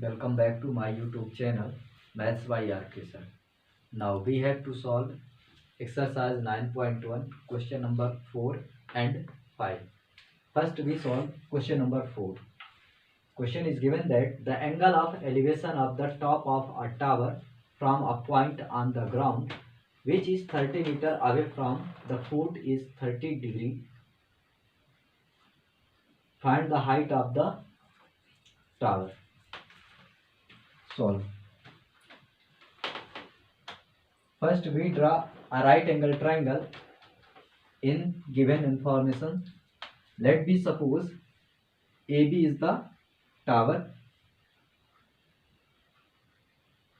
Welcome back to my YouTube channel Maths by RK Sir. Now we have to solve exercise 9.1 question number 4 and 5. First we solve question number 4. Question is given that the angle of elevation of the top of a tower from a point on the ground which is 30 meter away from the foot is 30 degree. Find the height of the tower. Solve. First we draw a right angle triangle in given information. Let me suppose AB is the tower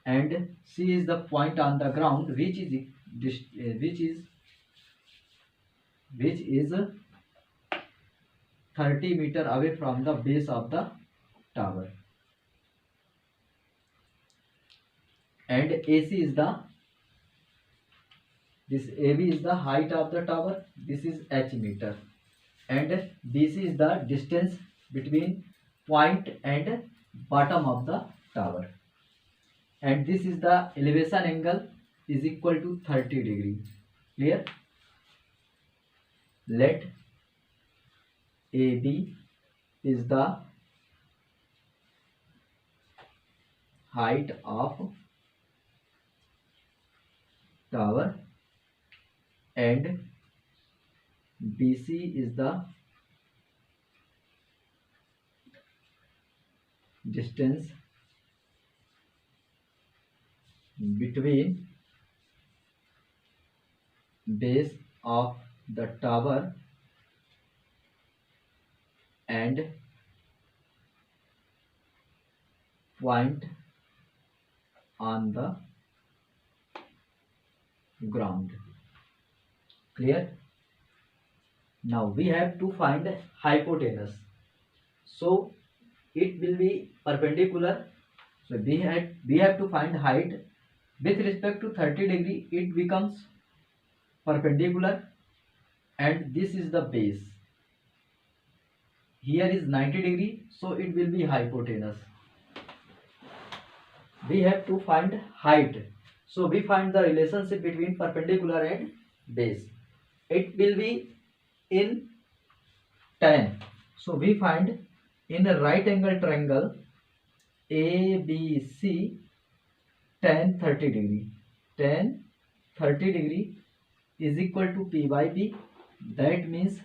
and C is the point on the ground which is 30 meter away from the base of the tower, and AC is this AB is the height of the tower, this is H meter, and BC is the distance between point and bottom of the tower, and this is the elevation angle is equal to 30 degree. Clear? Let AB is the height of tower and BC is the distance between base of the tower and point on the ground. Clear? Now we have to find hypotenuse. So it will be perpendicular. So we have to find height with respect to 30 degree. It becomes perpendicular, and this is the base. Here is 90 degree, so it will be hypotenuse. We have to find height. So we find the relationship between perpendicular and base. It will be in tan. So we find in a right angle triangle ABC tan 30 degree. Tan 30 degree is equal to P by P. That means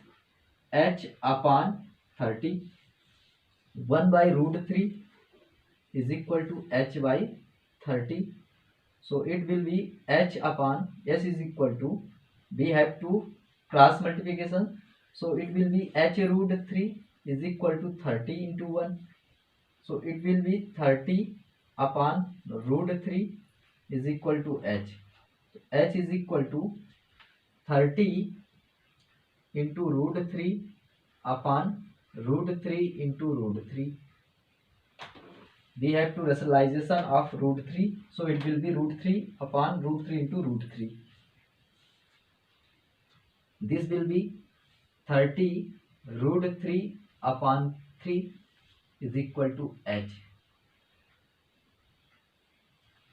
H upon 30. 1 by root 3 is equal to H by 30. So it will be H upon S is equal to, we have to cross multiplication. So it will be H root 3 is equal to 30 into 1. So it will be 30 upon root 3 is equal to H. H is equal to 30 into root 3 upon root 3 into root 3. We have to rationalization of root 3. So it will be root 3 upon root 3 into root 3. This will be 30 root 3 upon 3 is equal to H.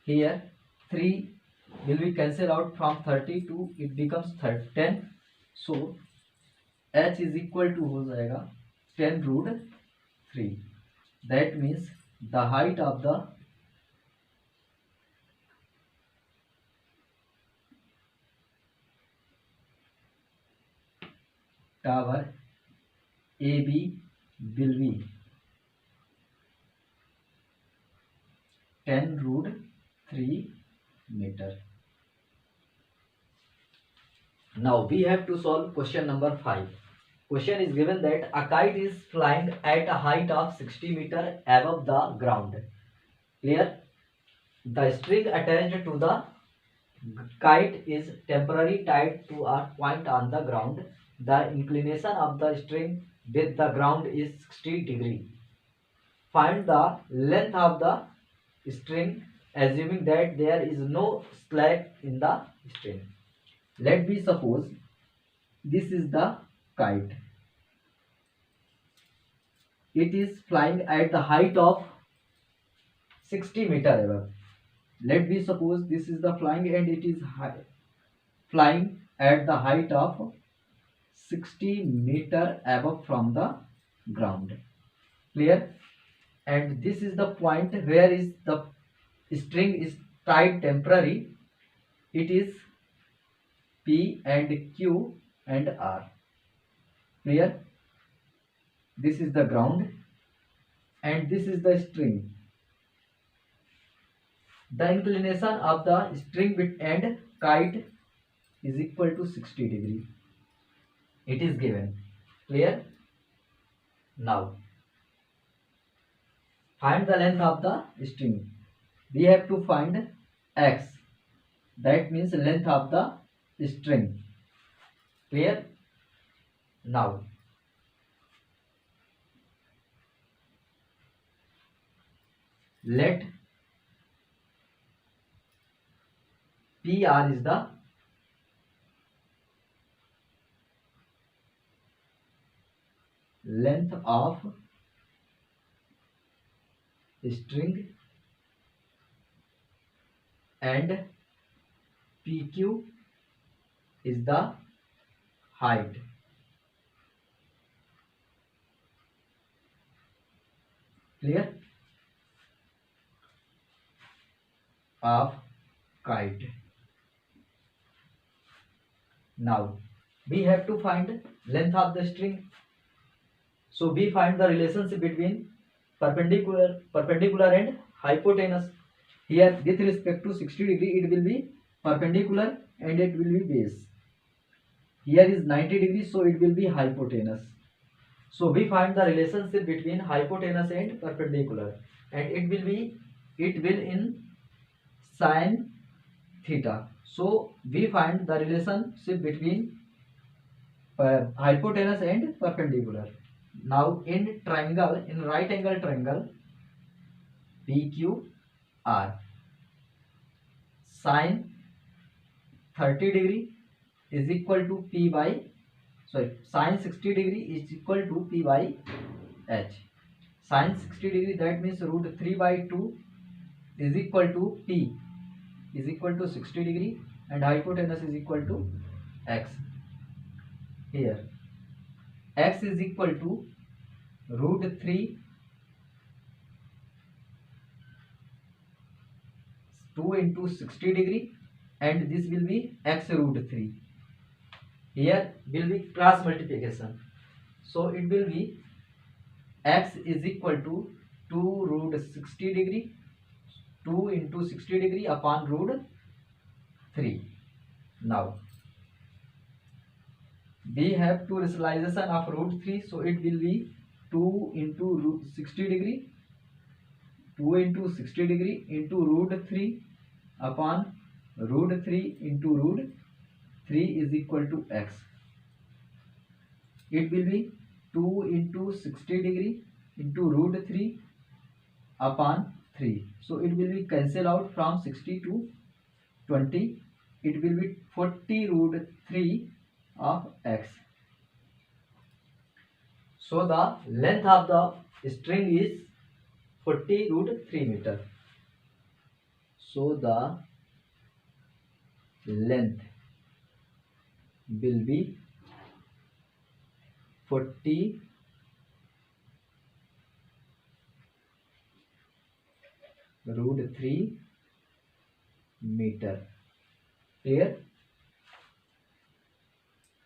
Here 3 will be cancelled out from 30 to it becomes 10. So H is equal to हो जाएगा 10 root 3. That means the height of the tower AB will be 10 root 3 meter. Now we have to solve question number 5. Question is given that a kite is flying at a height of 60 meter above the ground. Clear? The string attached to the kite is temporarily tied to a point on the ground. The inclination of the string with the ground is 60 degree. Find the length of the string assuming that there is no slack in the string. Let me suppose this is the kite. It is flying at the height of 60 meter above. Let me suppose this is the flying and it is flying at the height of 60 meter above from the ground. Clear? And this is the point where is the string is tied temporary. It is P and Q and R. Clear? This is the ground and this is the string. The inclination of the string and kite is equal to 60 degree. It is given. Clear? Now find the length of the string. We have to find x. That means length of the string. Clear? Now let PR is the length of string and PQ is the height. Clear? Of kite. Now we have to find length of the string. So we find the relationship between perpendicular and hypotenuse. Here with respect to 60 degree it will be perpendicular and it will be base. Here is 90 degrees, so it will be hypotenuse. So we find the relationship between hypotenuse and perpendicular, and it will in sin theta. So we find the relationship between hypotenuse and perpendicular. Now in triangle, in right angle triangle PQR, sin 30 degree is equal to P by sin 60 degree is equal to P by H. Sin 60 degree, that means root 3 by 2 is equal to P is equal to 60 degree and hypotenuse is equal to X. Here X is equal to root 3 2 into 60 degree and this will be X root 3. Here will be cross multiplication, so it will be X is equal to 2 root 60 degree 2 into 60 degree upon root 3. Now we have to rationalization of root 3, so it will be 2 into root 60 degree 2 into 60 degree into root 3 upon root 3 into root 3 is equal to X. It will be 2 into 60 degree into root 3 upon 3. So it will be cancel out from 60 to 20. It will be 40 root 3 of X. So the length of the string is 40 root 3 meter. So the length will be 40 root 3 meter. Clear?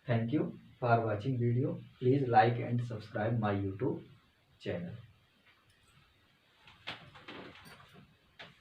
Thank you for watching video. Please like and subscribe my YouTube channel.